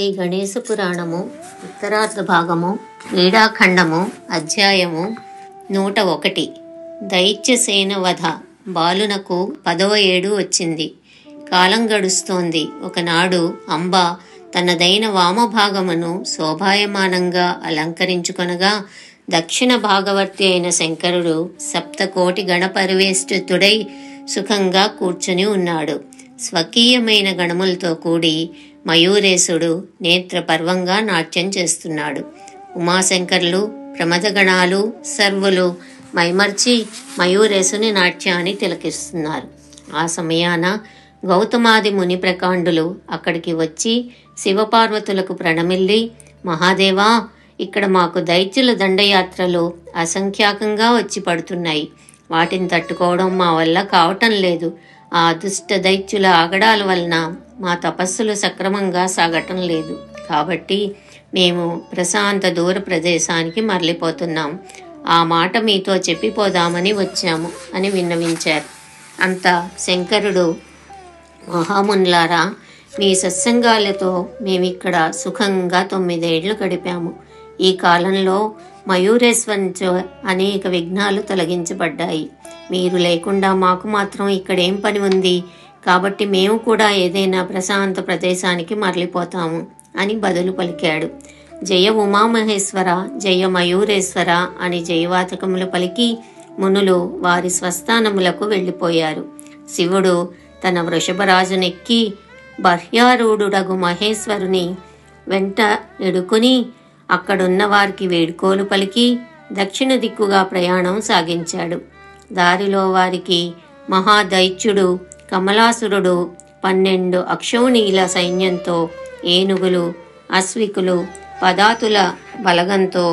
శ్రీ గణేశ పురాణము ఉత్తరార్ధ భాగము క్రీడాఖండము అధ్యాయము 101 దైత్యసేన వధ. బాలునకు 10వ ఏడు వచ్చింది. కాలం గడుస్తోంది. ఒకనాడు అంబ తనదైన వామభాగమును శోభాయమానంగా అలంకరించుకొనగా దక్షిణ భాగవర్తి అయిన శంకరుడు సప్తకోటి గణపరివేష్టితుడై సుఖంగా కూర్చుని ఉన్నాడు. స్వకీయమైన గణములతో కూడి మయూరేశుడు నేత్రపర్వంగా నాట్యం చేస్తున్నాడు. ఉమాశంకరులు ప్రమదగణాలు సర్వులు మైమర్చి మయూరేశుని నాట్యాన్ని తిలకిస్తున్నారు. ఆ సమయాన గౌతమాది ముని ప్రకాండులు అక్కడికి వచ్చి శివపార్వతులకు ప్రణమిల్లి, మహాదేవా, ఇక్కడ మాకు దైత్యుల దండయాత్రలు అసంఖ్యాకంగా వచ్చి పడుతున్నాయి. వాటిని తట్టుకోవడం మా వల్ల కావటం లేదు. ఆ దుష్ట దైత్యుల ఆగడాల వలన మా తపస్సులు సక్రమంగా సాగటం లేదు. కాబట్టి మేము ప్రశాంత దూర ప్రదేశానికి మరలిపోతున్నాం. ఆ మాట మీతో చెప్పిపోదామని వచ్చాము అని విన్నవించారు. అంతా శంకరుడు, మహామునులారా, మీ సత్సంగాలతో మేమిక్కడ సుఖంగా 9 ఏళ్లు గడిపాము. ఈ కాలంలో మయూరేశ్వరంతో అనేక విఘ్నాలు తొలగించబడ్డాయి. మీరు లేకుండా మాకు మాత్రం ఇక్కడేం పని ఉంది? కాబట్టి మేము కూడా ఏదైనా ప్రశాంత ప్రదేశానికి మరలిపోతాము అని బదులు పలికాడు. జయ ఉమామహేశ్వర, జయ మయూరేశ్వర అని జయవాతకములు పలికి మునులు వారి స్వస్థానములకు వెళ్ళిపోయారు. శివుడు తన వృషభరాజునెక్కి బహ్యారూఢుడగు మహేశ్వరుని వెంట ఎడుకుని అక్కడున్న వారికి వేడుకోలు పలికి దక్షిణ దిక్కుగా ప్రయాణం సాగించాడు. దారిలో వారికి మహాదైత్యుడు కమలాసురుడు 12 అక్షౌణీల సైన్యంతో, ఏనుగులు, అశ్వికులు, పదాతుల బలగంతో,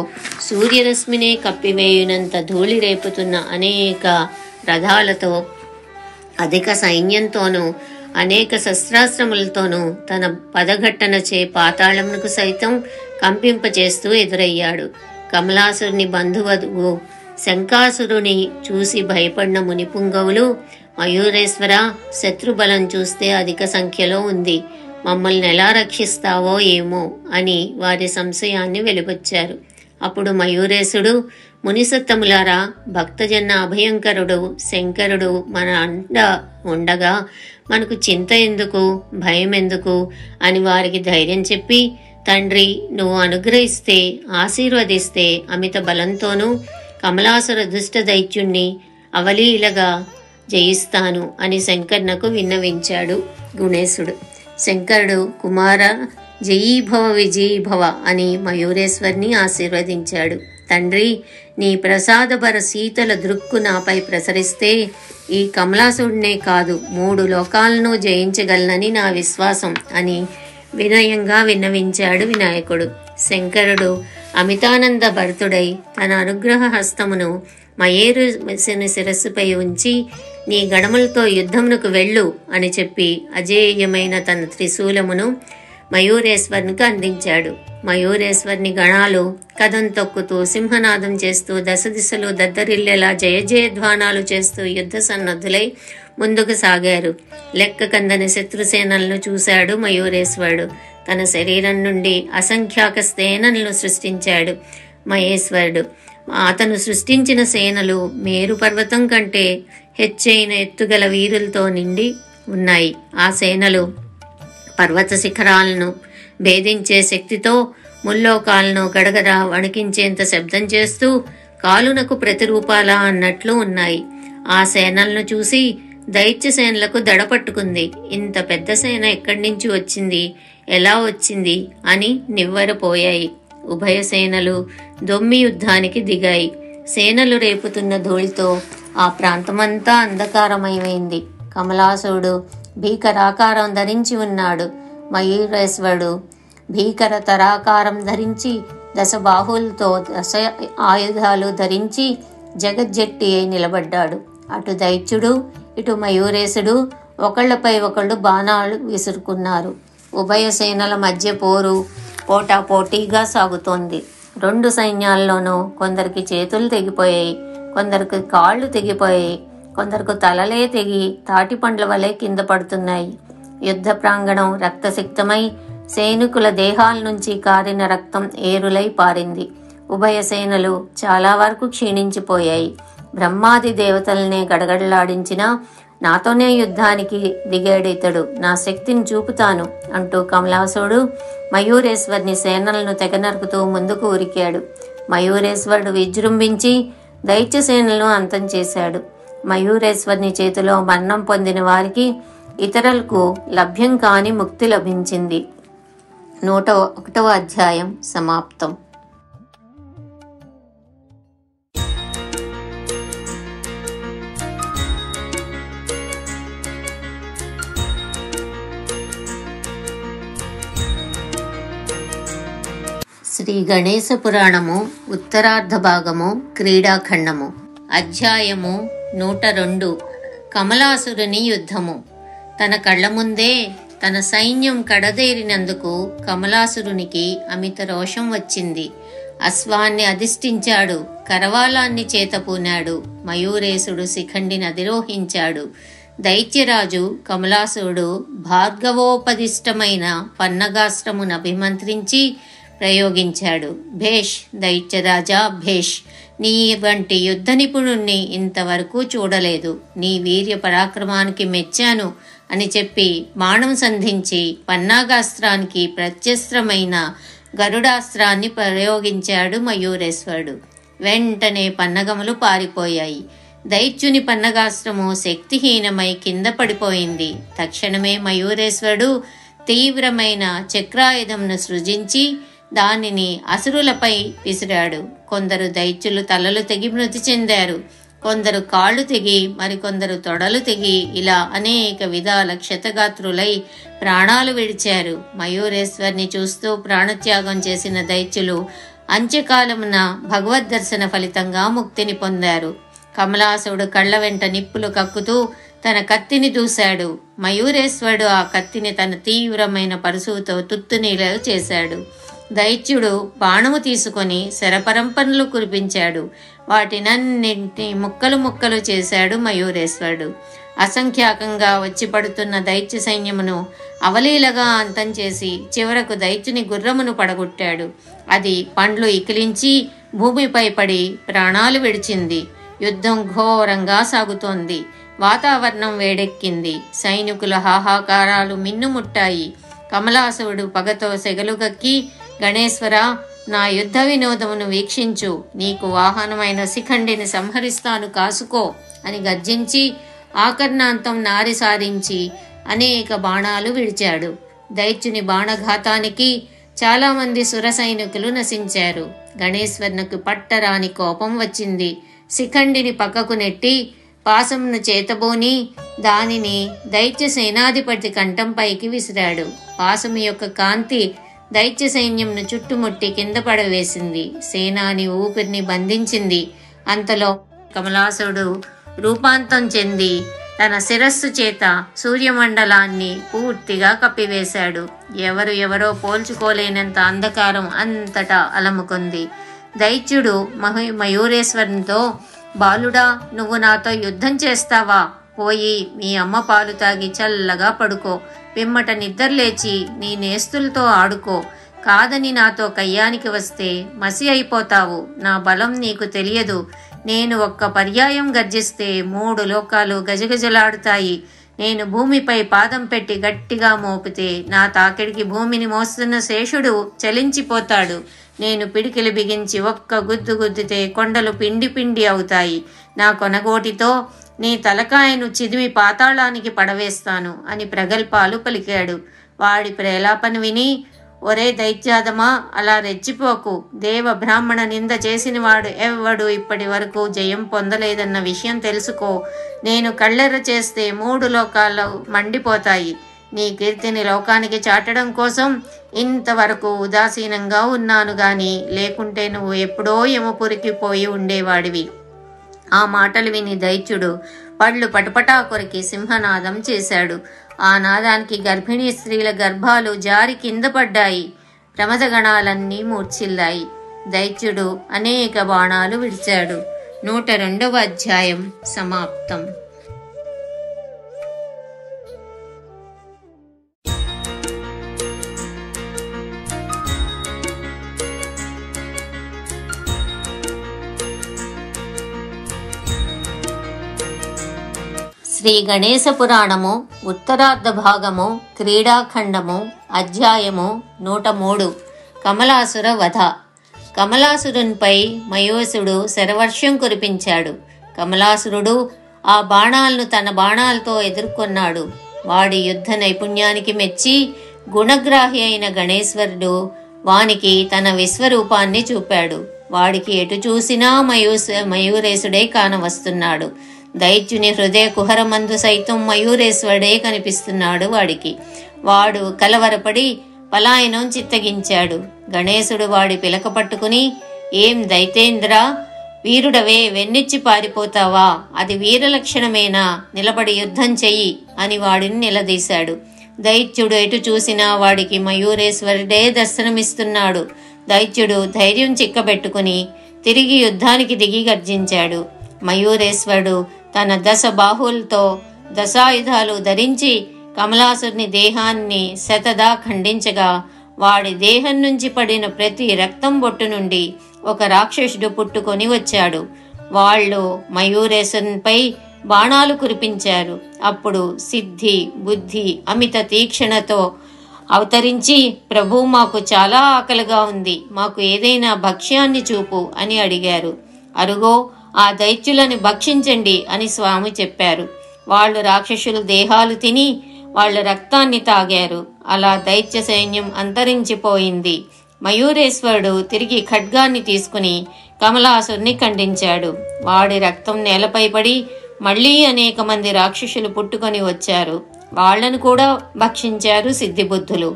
సూర్యరశ్మినే కప్పివేయునంత ధూళి రేపుతున్న అనేక రథాలతో, అధిక సైన్యంతోనూ అనేక శస్త్రాస్త్రములతోనూ తన పదఘట్టనచే పాతాళమునకు సైతం కంపింపచేస్తూ ఎదురయ్యాడు. కమలాసురుని బంధువధువు శంకాసురుని చూసి భయపడిన మునిపుంగవులు, మయూరేశ్వర, శత్రుబలం చూస్తే అధిక సంఖ్యలో ఉంది, మమ్మల్ని ఎలా రక్షిస్తావో ఏమో అని వారి సంశయాన్ని వెలిబుచ్చారు. అప్పుడు మయూరేశుడు, మునిసత్తములారా, భక్తజన అభయంకరుడు శంకరుడు మన అండ ఉండగా మనకు చింత ఎందుకు, భయం ఎందుకు అని వారికి ధైర్యం చెప్పి, తండ్రి, నువ్వు అనుగ్రహిస్తే, ఆశీర్వదిస్తే అమిత బలంతోనూ కమలాసుర దుష్ట దైత్యుణ్ణి అవలీలగా జయిస్తాను అని శంకర్నకు విన్నవించాడు గుణేశుడు. శంకరుడు, కుమార, జయీభవ విజయీభవ అని మయూరేశ్వర్ని ఆశీర్వదించాడు. తండ్రి, నీ ప్రసాదభర శీతల దృక్కు నాపై ప్రసరిస్తే ఈ కమలాసుడినే కాదు 3 లోకాలను జయించగలనని నా విశ్వాసం అని వినయంగా విన్నవించాడు వినాయకుడు. శంకరుడు అమితానంద భరితుడై తన అనుగ్రహ హస్తమును మయూరేశుని శిరస్సుపై ఉంచి, నీ గణములతో యుద్ధమునకు వెళ్ళు అని చెప్పి అజేయమైన తన త్రిశూలమును మయూరేశ్వరునికి అందించాడు. మయూరేశ్వరుని గణాలు కదం తొక్కుతూ, సింహనాదం చేస్తూ, దశ దిశలు దద్దరిల్లేలా జయ జయధ్వానాలు చేస్తూ యుద్ధ సన్నద్ధులై ముందుకు సాగారు. లెక్క కందని శత్రుసేనలను చూశాడు మయూరేశ్వరుడు. తన శరీరం నుండి అసంఖ్యాక సేనలను సృష్టించాడు మహేశ్వరుడు. అతను సృష్టించిన సేనలు మేరు పర్వతం కంటే హెచ్చైన ఎత్తుగల వీరులతో నిండి ఉన్నాయి. ఆ సేనలు పర్వత శిఖరాలను భేదించే శక్తితో ముల్లోకాలను గడగడ వణికించేంత శబ్దం చేస్తూ కాలునకు ప్రతిరూపాలా అన్నట్లు ఉన్నాయి. ఆ సేనలను చూసి దైత్య సేనలకు దడపట్టుకుంది. ఇంత పెద్ద సేన ఎక్కడి నుంచి వచ్చింది, ఎలా వచ్చింది అని నివ్వెరపోయాయి. ఉభయ సేనలు దొమ్మి యుద్ధానికి దిగాయి. సేనలు రేపుతున్న ధూళితో ఆ ప్రాంతమంతా అంధకారమయమైంది. కమలాసురుడు భీకరాకారం ధరించి ఉన్నాడు. మయూరేశ్వరుడు భీకర తరాకారం ధరించి, దశబాహులతో దశ ఆయుధాలు ధరించి జగజ్జట్టి అయి నిలబడ్డాడు. అటు దైత్యుడు, ఇటు మయూరేశుడు ఒకళ్లపై ఒకళ్ళు బాణాలు విసురుకున్నారు. ఉభయ సేనల మధ్య పోరు పోటాపోటీగా సాగుతోంది. 2 సైన్యాల్లోనూ కొందరికి చేతులు తెగిపోయాయి, కొందరికి కాళ్ళు తెగిపోయాయి, కొందరికి తలలే తెగి తాటిపండ్ల వలె కింద పడుతున్నాయి. యుద్ధ ప్రాంగణం రక్తసిక్తమై సైనికుల దేహాల నుంచి కారిన రక్తం ఏరులై పారింది. ఉభయ సేనలు చాలా వరకు క్షీణించిపోయాయి. బ్రహ్మాది దేవతలనే గడగడలాడించిన నాతోనే యుద్ధానికి దిగాడితడు, నా శక్తిని చూపుతాను అంటూ కమలాసుడు మయూరేశ్వరుని సేనలను తెగనరుకుతూ ముందుకు ఉరికాడు. మయూరేశ్వరుడు విజృంభించి దైత్య సేనలను అంతం చేశాడు. మయూరేశ్వరుని చేతిలో మరణం పొందిన వారికి ఇతరులకు లభ్యం కాని ముక్తి లభించింది. 101వ అధ్యాయం సమాప్తం. శ్రీ గణేశ పురాణము ఉత్తరార్ధ భాగము క్రీడాఖండము. అధ్యాయము 102. కమలాసురుని యుద్ధము. తన కళ్ళ ముందే తన సైన్యం కడదేరినందుకు కమలాసురునికి అమిత రోషం వచ్చింది. అశ్వాన్ని అధిష్ఠించాడు, కరవాలాన్ని చేతపూనాడు. మయూరేశుడు శిఖండిని అధిరోహించాడు. దైత్యరాజు కమలాసురుడు భార్గవోపదిష్టమైన పన్నగాస్త్రమును అభిమంత్రించి ప్రయోగించాడు. భేష్ దైత్యరాజా భేష్, నీ వంటి యుద్ధ నిపుణుణ్ణి ఇంతవరకు చూడలేదు. నీ వీర్య పరాక్రమానికి మెచ్చాను అని చెప్పి బాణం సంధించి పన్నాగాస్త్రానికి ప్రత్యస్త్రమైన గరుడాస్త్రాన్ని ప్రయోగించాడు మయూరేశ్వరుడు. వెంటనే పన్నగములు పారిపోయాయి. దైత్యుని పన్నగాస్త్రము శక్తిహీనమై కింద పడిపోయింది. తక్షణమే మయూరేశ్వరుడు తీవ్రమైన చక్రాయుధంను సృజించి దానిని అసురులపై విసిరాడు. కొందరు దైత్యులు తలలు తెగి మృతి చెందారు, కొందరు కాళ్ళు తెగి, మరికొందరు తొడలు తెగి, ఇలా అనేక విధాల క్షతగాత్రులై ప్రాణాలు విడిచారు. మయూరేశ్వరిని చూస్తూ ప్రాణత్యాగం చేసిన దైత్యులు అంత్యకాలమున భగవద్దర్శన ఫలితంగా ముక్తిని పొందారు. కమలాసుడు కళ్ళ వెంట నిప్పులు కక్కుతూ తన కత్తిని దూశాడు. మయూరేశ్వరుడు ఆ కత్తిని తన తీవ్రమైన పరుసుతో తుత్తునీలు చేశాడు. దైత్యుడు బాణము తీసుకొని శరపరంపరలు కురిపించాడు. వాటినన్నింటినీ ముక్కలు ముక్కలు చేశాడు మయూరేశ్వరుడు. అసంఖ్యాకంగా వచ్చి పడుతున్న దైత్య సైన్యమును అవలీలగా అంతం చేసి చివరకు దైత్యుని గుర్రమును పడగొట్టాడు. అది పండ్లు ఇకిలించి భూమిపై పడి ప్రాణాలు విడిచింది. యుద్ధం ఘోరంగా సాగుతోంది. వాతావరణం వేడెక్కింది. సైనికుల హాహాకారాలు మిన్నుముట్టాయి. కమలాసురుడు పగతో సెగలుగక్కి, గణేశ్వర, నా యుద్ధ వినోదమును వీక్షించు, నీకు వాహనమైన శిఖండిని సంహరిస్తాను, కాసుకో అని గర్జించి ఆకర్ణాంతం నారి సారించి అనేక బాణాలు విడిచాడు. దైత్యుని బాణఘాతానికి చాలామంది సుర సైనికులు నశించారు. గణేశ్వరునికి పట్టరాని కోపం వచ్చింది. శిఖండిని పక్కకు నెట్టి పాసమును చేతబోని దానిని దైత్య సేనాధిపతి కంఠంపైకి విసిరాడు. పాసము యొక్క కాంతి దైత్య సైన్యంను చుట్టుముట్టి కింద పడవేసింది. సేనాని ఊపిరిని బంధించింది. అంతలో కమలాసుడు రూపాంతం చెంది తన శిరస్సు చేత సూర్యమండలాన్ని పూర్తిగా కప్పివేశాడు. ఎవరో పోల్చుకోలేనంత అంధకారం అంతటా అలముకుంది. దైత్యుడు మయూరేశ్వరునితో, బాలుడా, నువ్వు నాతో యుద్ధం చేస్తావా? పోయి మీ అమ్మ పాలు తాగి చల్లగా పడుకో, పిమ్మట నిద్రలేచి నీ నేస్తులతో ఆడుకో. కాదని నాతో కయ్యానికి వస్తే మసి అయిపోతావు. నా బలం నీకు తెలియదు. నేను ఒక్క పర్యాయం గర్జిస్తే 3 లోకాలు గజగజలాడుతాయి. నేను భూమిపై పాదం పెట్టి గట్టిగా మోపితే నా తాకిడికి భూమిని మోస్తున్న శేషుడు చలించిపోతాడు. నేను పిడికిలి బిగించి ఒక్క గుద్దు గుద్దితే కొండలు పిండి పిండి అవుతాయి. నా కొనగోటితో నీ తలకాయను చిదిమి పాతాళానికి పడవేస్తాను అని ప్రగల్భాలు పలికాడు. వాడి ప్రేలాపన విని, ఒరే దైత్యాదమా, అలా రెచ్చిపోకు. దేవ బ్రాహ్మణ నింద చేసిన వాడు ఎవ్వడు ఇప్పటి వరకు జయం పొందలేదన్న విషయం తెలుసుకో. నేను కళ్ళెర్ర చేస్తే 3 లోకాలు మండిపోతాయి. నీ కీర్తిని లోకానికి చాటడం కోసం ఇంతవరకు ఉదాసీనంగా ఉన్నాను గాని, లేకుంటే నువ్వు ఎప్పుడో యమపురికి పోయి ఉండేవాడివి. ఆ మాటలు విని దైత్యుడు పళ్ళు పటపటా కొరికి సింహనాదం చేశాడు. ఆ నాదానికి గర్భిణీ స్త్రీల గర్భాలు జారి కింద పడ్డాయి. ప్రమదగణాలన్నీ మూర్ఛిల్లాయి. దైత్యుడు అనేక బాణాలు విడిచాడు. 102వ అధ్యాయం సమాప్తం. శ్రీ గణేశ పురాణము ఉత్తరార్ధ భాగము క్రీడాఖండము అధ్యాయము 103 కమలాసుర వధ. కమలాసురునిపై మయూసుడు శరవర్షం కురిపించాడు. కమలాసురుడు ఆ బాణాలను తన బాణాలతో ఎదుర్కొన్నాడు. వాడి యుద్ధ నైపుణ్యానికి మెచ్చి గుణగ్రాహి అయిన గణేశ్వరుడు వానికి తన విశ్వరూపాన్ని చూపాడు. వాడికి ఎటు చూసినా మయూరేశుడే కానవస్తున్నాడు. దైత్యుని హృదయ కుహరమందు సైతం మయూరేశ్వరుడే కనిపిస్తున్నాడు వాడికి. వాడు కలవరపడి పలాయనం చిత్తగించాడు. గణేశుడు వాడి పిలక పట్టుకుని, ఏం దైతేంద్ర, వీరుడవే, వెన్నిచ్చి పారిపోతావా? అది వీరలక్షణమేనా? నిలబడి యుద్ధం చెయ్యి అని వాడిని నిలదీశాడు. దైత్యుడు ఎటు చూసినా వాడికి మయూరేశ్వరుడే దర్శనమిస్తున్నాడు. దైత్యుడు ధైర్యం చిక్కబెట్టుకుని తిరిగి యుద్ధానికి దిగి గర్జించాడు. మయూరేశ్వరుడు తన 10 బాహువులతో దశాయుధాలు ధరించి కమలాసురుని దేహాన్ని శతదా ఖండించగా వాడి దేహం నుంచి పడిన ప్రతి రక్తం బొట్టు నుండి ఒక రాక్షసుడు పుట్టుకొని వచ్చాడు. వాళ్ళు మయూరేశునిపై బాణాలు కురిపించారు. అప్పుడు సిద్ధి, బుద్ధి, అమిత తీక్షణతో అవతరించి, ప్రభు, మాకు చాలా ఆకలిగా ఉంది, మాకు ఏదైనా భక్ష్యాన్ని చూపు అని అడిగారు. అరుగో, ఆ దైత్యులను భక్షించండి అని స్వామి చెప్పారు. వాళ్ళు రాక్షసుల దేహాలు తిని వాళ్ళ రక్తాన్ని తాగారు. అలా దైత్య సైన్యం అంతరించిపోయింది. మయూరేశ్వరుడు తిరిగి ఖడ్గాన్ని తీసుకుని కమలాసురుని ఖండించాడు. వాడి రక్తం నేలపై పడి మళ్లీ అనేక మంది రాక్షసులు పుట్టుకొని వచ్చారు. వాళ్లను కూడా భక్షించారు సిద్ధిబుద్ధులు.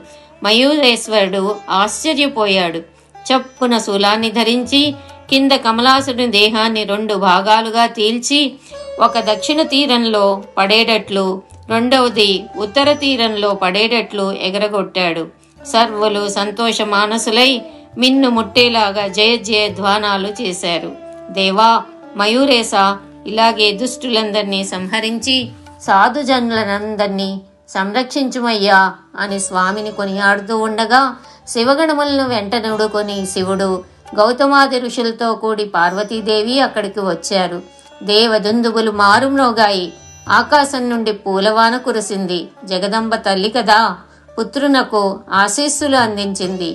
మయూరేశ్వరుడు ఆశ్చర్యపోయాడు. చప్పున శూలాన్ని ధరించి కింద కమలాసురుని దేహాన్ని 2 భాగాలుగా తీల్చి, ఒక దక్షిణ తీరంలో పడేటట్లు, రెండవది ఉత్తర తీరంలో పడేటట్లు ఎగరగొట్టాడు. సర్వులు సంతోష మానసులై మిన్ను ముట్టేలాగా జయ జయ ధ్వానాలు చేశారు. దేవా, మయూరేశ, ఇలాగే దుష్టులందరినీ సంహరించి సాధుజనులందరినీ సంరక్షించుమయ్యా అని స్వామిని కొనియాడుతూ ఉండగా శివగణములను వెంటనుడుకొని శివుడు గౌతమాది ఋషులతో కూడి పార్వతీదేవి అక్కడికి వచ్చారు. దేవదుందుబులు మారుమ్రోగాయి. ఆకాశం నుండి పూలవాన కురిసింది. జగదంబ తల్లి కదా, పుత్రునకు ఆశీస్సులు అందించింది.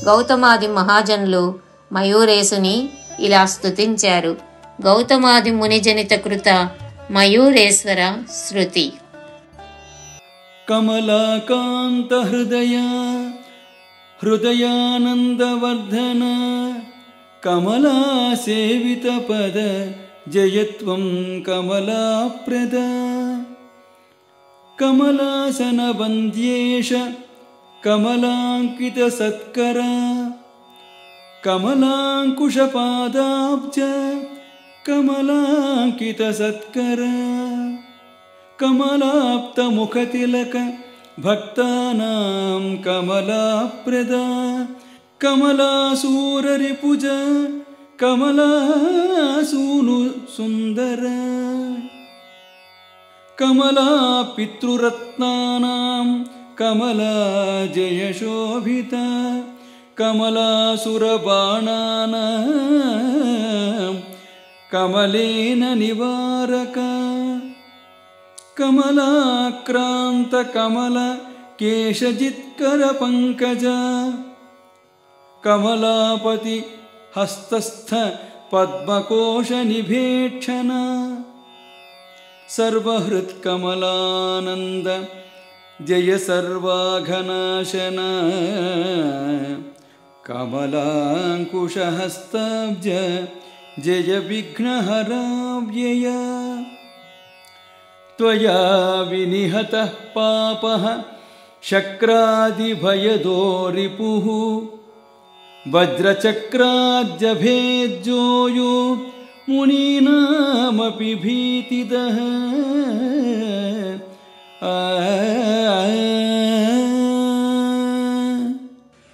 గౌతమాది మహాజనులు మయూరేశుని ఇలా స్తుతించారు. గౌతమాది మునిజనిత కృత మయూరేశ్వర శృతి. కమలాకాంత హృదయానందవర్ధన కమలా సేవిత పద జయత్వం కమలాప్రద కమలాసన వంద్యేష కమలాంకిత సత్కర కమలాంకుశ పాదాబ్జ కమలాంకిత సత్కర కమలాప్త ముఖతిలక భక్తానాం కమలాప్రద కమలాసూరరిపుజ కమలాసూను సుందర కమలా పితృరత్నానాం కమలా జయశోభిత కమలాసురబాణానాం కమలేన నివారక కమలాక్రాంత కమల కేశజిత్కర పంకజ కమలాపతి హస్తస్థ పద్మకోశ నిభేక్షణ సర్వహృత్కమలానంద జయ సర్వాఘనాశన కమలాంకుశ హస్తాబ్జ జయ విఘ్నహరావ్యయ త్వయా వినిహతః పాపః శక్రాదిభయదో రిపుః వజ్రచక్రాద్యభేద్యోయో మునీనామపి భీతిదః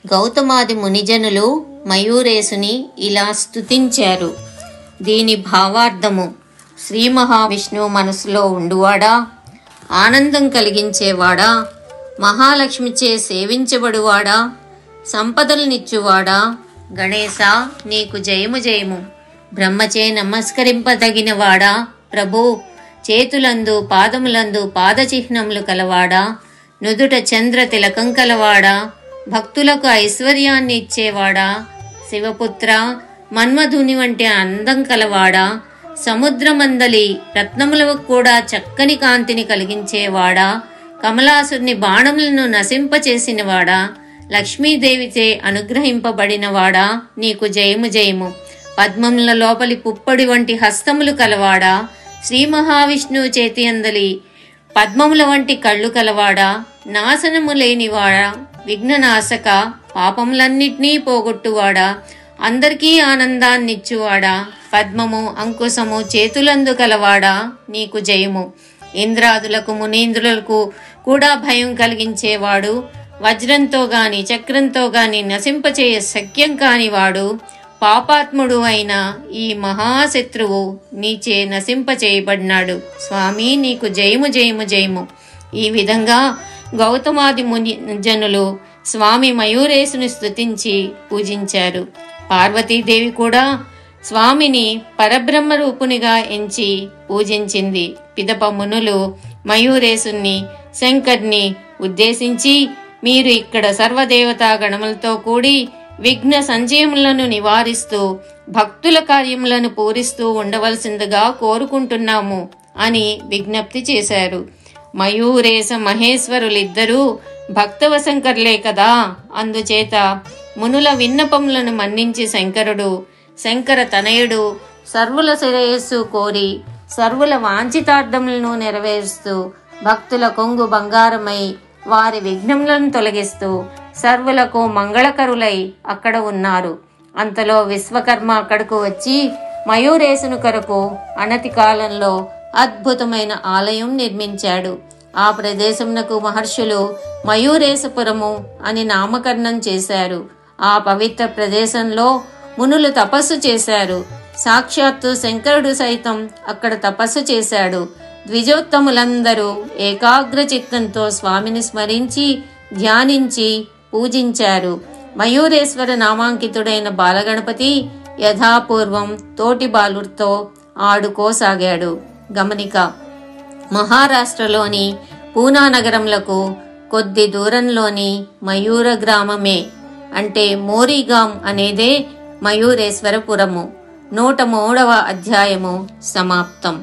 గౌతమాది మునిజనులు మయూరేశుని ఇలా స్తుతించారు. దీని భావార్థము: శ్రీ మహావిష్ణువు మనసులో ఉండువాడా, ఆనందం కలిగించేవాడా, మహాలక్ష్మిచే సేవించబడువాడా, సంపదలనిచ్చువాడా, గణేశ నీకు జయము జయము. బ్రహ్మచే నమస్కరింపదగినవాడా, ప్రభు చేతులందు పాదములందు పాదచిహ్నములు కలవాడా, నుదుట చంద్ర తిలకం కలవాడా, భక్తులకు ఐశ్వర్యాన్ని ఇచ్చేవాడా, శివపుత్ర మన్మధుని వంటి అందం కలవాడా, సముద్రమందలి రత్నములకు కూడా చక్కని కాంతిని కలిగించేవాడా, కమలాసుని బాణములను నశింపచేసినవాడా, లక్ష్మీదేవిచే అనుగ్రహింపబడినవాడా, నీకు జయము జయము. పద్మముల లోపలి పుప్పొడి వంటి హస్తములు కలవాడా, శ్రీ మహావిష్ణువు చేతి అందలి పద్మముల వంటి కళ్ళు కలవాడా, నాశనము లేనివాడా, విఘ్ననాశక, పాపములన్నిటినీ పోగొట్టువాడా, అందరికీ ఆనందాన్నిచ్చువాడా, పద్మము అంకుశము చేతులందు కలవాడా, నీకు జయము. ఇంద్రాదులకు మునీంద్రులకు కూడా భయం కలిగించేవాడు, వజ్రంతో గాని చక్రంతో గాని నశింపచేయ శక్యం కానివాడు, పాపాత్ముడు అయిన ఈ మహాశత్రువు నీచే నశింపచేయబడినాడు. స్వామి నీకు జయము జయము జయము. ఈ విధంగా గౌతమాది ముని జనులు స్వామి మయూరేశుని స్తుతించి పూజించారు. పార్వతీదేవి కూడా స్వామిని పరబ్రహ్మ రూపునిగా ఎంచి పూజించింది. పిదప మునులు మయూరేశుని శంకర్ని ఉద్దేశించి, మీరు ఇక్కడ సర్వదేవతా గణములతో కూడి విఘ్న సంజయములను నివారిస్తూ భక్తుల కార్యములను పూరిస్తూ ఉండవలసిందిగా కోరుకుంటున్నాము అని విజ్ఞప్తి చేశారు. మయూరేశ మహేశ్వరులిద్దరూ భక్తవశంకర్లే కదా, అందుచేత మునుల విన్నపములను మన్నించి శంకరుడు, శంకర తనయుడు సర్వుల శ్రేయస్సు కోరి సర్వుల వాంఛితార్థములను నెరవేరుస్తూ భక్తుల కొంగు బంగారమై వారి విఘ్నములను తొలగిస్తూ సర్వులకు మంగళకరులై అక్కడ ఉన్నారు. అంతలో విశ్వకర్మ అక్కడకు వచ్చి మయూరేశుని కొరకు అనతి కాలంలో అద్భుతమైన ఆలయం నిర్మించాడు. ఆ ప్రదేశమునకు మహర్షులు మయూరేశపురము అని నామకరణం చేశారు. ఆ పవిత్ర ప్రదేశంలో మునులు తపస్సు చేశారు. సాక్షాత్తు శంకరుడు సైతం అక్కడ తపస్సు చేశాడు. ద్విజోత్తములందరూ ఏకాగ్ర చిత్తంతో స్వామిని స్మరించి ధ్యానించి పూజించారు. మయూరేశ్వర నామాంకితుడైన బాలగణపతి యథాపూర్వం తోటి బాలుడితో ఆడుకోసాగాడు. గమనిక: మహారాష్ట్రలోని పూనా నగరంలకు కొద్ది దూరంలోని మయూర గ్రామమే అంటే మోరీగాం అనేదే మయూరేశ్వరపురము. 103వ అధ్యాయము సమాప్తం.